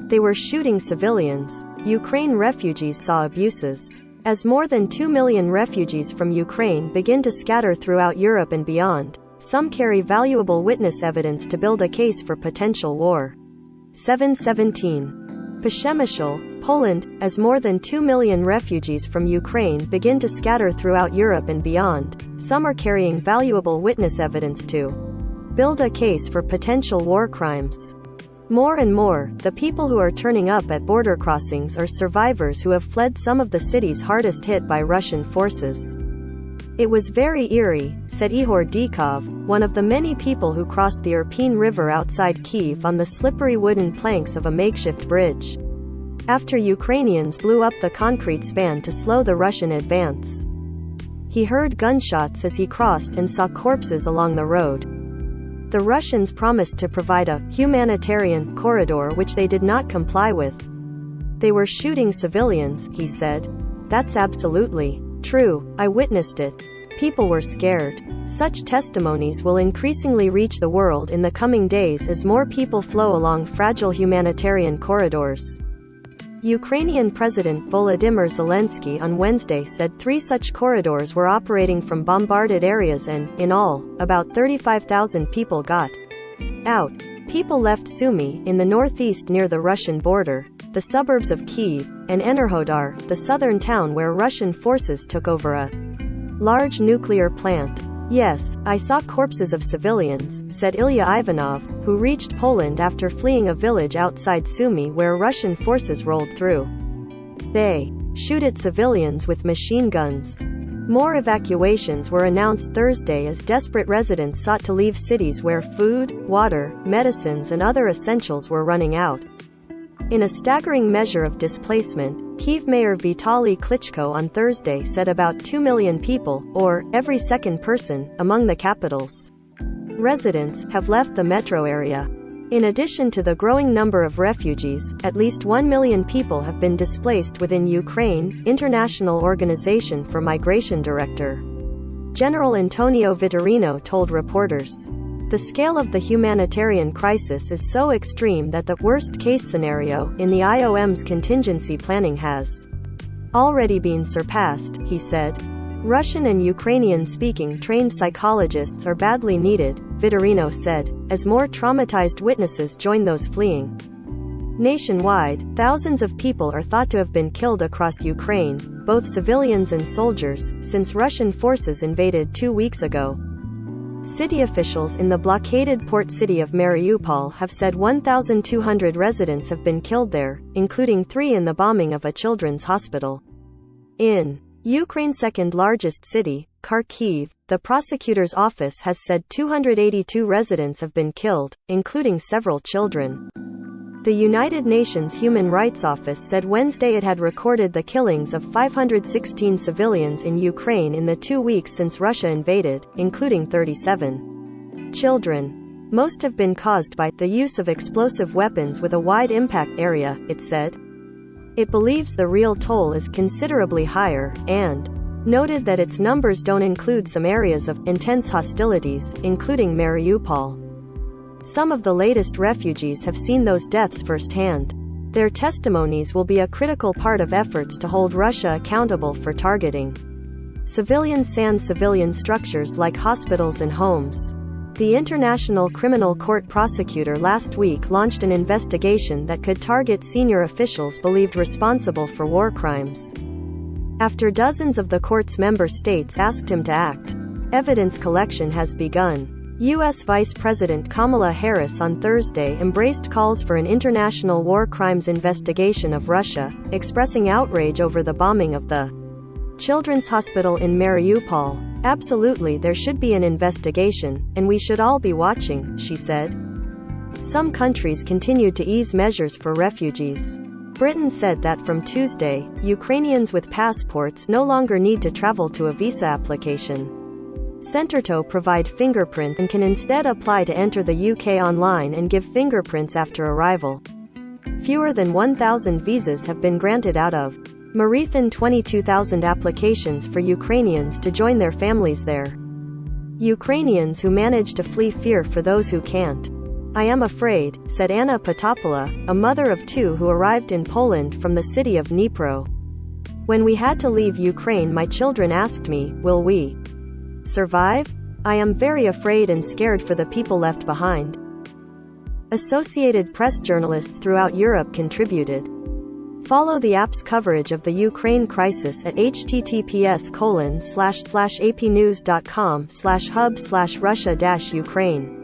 They were shooting civilians. Ukraine refugees saw abuses. As more than 2 million refugees from Ukraine begin to scatter throughout Europe and beyond, some carry valuable witness evidence to build a case for potential war. 717. Przemysl, Poland. As more than 2 million refugees from Ukraine begin to scatter throughout Europe and beyond, some are carrying valuable witness evidence to build a case for potential war crimes. More and more, the people who are turning up at border crossings are survivors who have fled some of the cities hardest hit by Russian forces. It was very eerie, said Ihor Dikov, one of the many people who crossed the Irpin River outside Kyiv on the slippery wooden planks of a makeshift bridge, after Ukrainians blew up the concrete span to slow the Russian advance. He heard gunshots as he crossed and saw corpses along the road. The Russians promised to provide a humanitarian corridor which they did not comply with. They were shooting civilians, he said. That's absolutely true. I witnessed it. People were scared. Such testimonies will increasingly reach the world in the coming days as more people flow along fragile humanitarian corridors. Ukrainian President Volodymyr Zelensky on Wednesday said 3 such corridors were operating from bombarded areas and, in all, about 35,000 people got out. People left Sumy, in the northeast near the Russian border, the suburbs of Kyiv, and Enerhodar, the southern town where Russian forces took over a large nuclear plant. Yes, I saw corpses of civilians, said Ilya Ivanov, who reached Poland after fleeing a village outside Sumy where Russian forces rolled through. They shoot at civilians with machine guns. More evacuations were announced Thursday as desperate residents sought to leave cities where food, water, medicines and other essentials were running out. In a staggering measure of displacement, Kyiv Mayor Vitaly Klitschko on Thursday said about 2 million people, or every second person, among the capital's residents, have left the metro area. In addition to the growing number of refugees, at least 1 million people have been displaced within Ukraine, International Organization for Migration Director General Antonio Vitorino told reporters. The scale of the humanitarian crisis is so extreme that the worst-case scenario in the IOM's contingency planning has already been surpassed, he said. Russian and Ukrainian-speaking trained psychologists are badly needed, Vitorino said, as more traumatized witnesses join those fleeing. Nationwide, thousands of people are thought to have been killed across Ukraine, both civilians and soldiers, since Russian forces invaded 2 weeks ago. City officials in the blockaded port city of Mariupol have said 1,200 residents have been killed there, including 3 in the bombing of a children's hospital. In Ukraine's second-largest city, Kharkiv, the prosecutor's office has said 282 residents have been killed, including several children. The United Nations Human Rights Office said Wednesday it had recorded the killings of 516 civilians in Ukraine in the 2 weeks since Russia invaded, including 37 children. Most have been caused by the use of explosive weapons with a wide impact area, it said. It believes the real toll is considerably higher, and noted that its numbers don't include some areas of intense hostilities, including Mariupol. Some of the latest refugees have seen those deaths firsthand. Their testimonies will be a critical part of efforts to hold Russia accountable for targeting civilian structures like hospitals and homes. The International Criminal Court prosecutor last week launched an investigation that could target senior officials believed responsible for war crimes. After dozens of the court's member states asked him to act, evidence collection has begun. U.S. Vice President Kamala Harris on Thursday embraced calls for an international war crimes investigation of Russia, expressing outrage over the bombing of the children's hospital in Mariupol. Absolutely, there should be an investigation, and we should all be watching, she said. Some countries continued to ease measures for refugees. Britain said that from Tuesday, Ukrainians with passports no longer need to travel to a visa application center provide fingerprint and can instead apply to enter the UK online and give fingerprints after arrival. Fewer than 1,000 visas have been granted out of more than 22,000 applications for Ukrainians to join their families there. Ukrainians who manage to flee fear for those who can't. I am afraid, said Anna Potopola, a mother of two who arrived in Poland from the city of Dnipro. When we had to leave Ukraine, my children asked me, will we survive? I am very afraid and scared for the people left behind. Associated Press journalists throughout Europe contributed. Follow the app's coverage of the Ukraine crisis at https://apnews.com/hub/Russia-Ukraine.